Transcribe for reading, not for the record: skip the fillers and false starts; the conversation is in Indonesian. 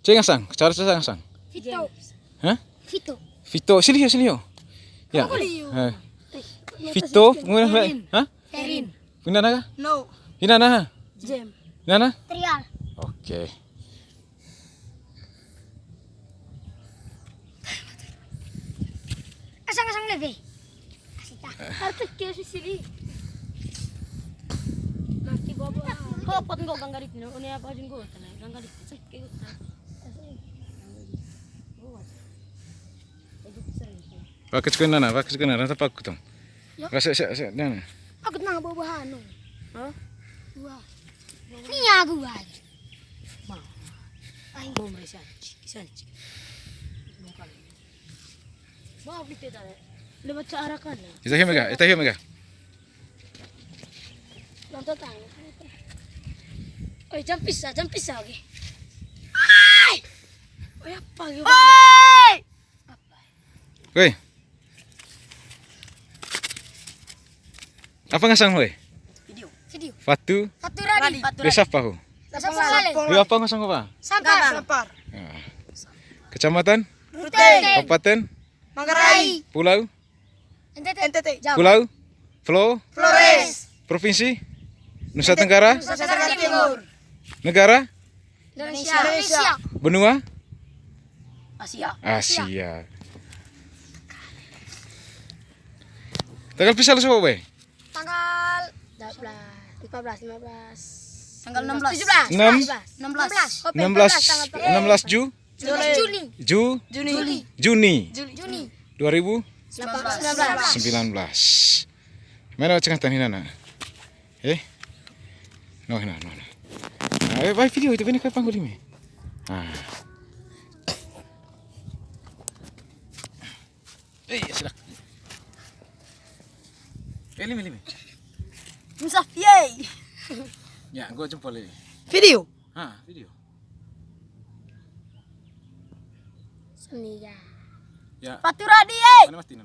Cengang sang, cara saya sang. Vito. Hah? Vito. Vito, sini yo. Ya. Vito, kemudian hah? Erin. Pinana? No. Pinana? Jem. Pinana? Trial. Oke. Asang-asang lebih. Asita. Harus kira sini. Mati bobo. Kok pot enggak ganggarit no? Ini apa aja enggak? Ganggarit. Sakit. Pakai nana, nanti pakai tuh. Kasih, nana. Aku nang bawa no. Hah? Wah. Ini aku buat. Mau. Ayo bom sanci. Mau kita dah. Lewat cara kan. Kita hiu mega. Nonton tangan. Oi, jam pisah oke. Ai! Oi, apa gitu? Oi! Apa? Woi. Apa ngasang woi? Video. Fatu. Fatu Radi. Desa apa ho? Desa Sale. Lu apa ngasang apa? Sampar. Nah. Kecamatan? Rute. Kabupaten? Manggarai. Pulau? NTT. Pulau? Flores. Provinsi? Nusa Tenggara? Nusa Tenggara Timur. Negara? Indonesia. Benua? Asia. Tanggal pisah lu siapa woi? Tanggal 15. Tanggal 16. 16 Juni 2019. Mana cengah tani nana? No. Nah, baik video itu ini kayak panggul ini. Sudah. Limi. Musaf yay. Ya, gua jempol ini. Video. Video. Seni ya. Ya. Fatu Radi yay. Mana mas Tina?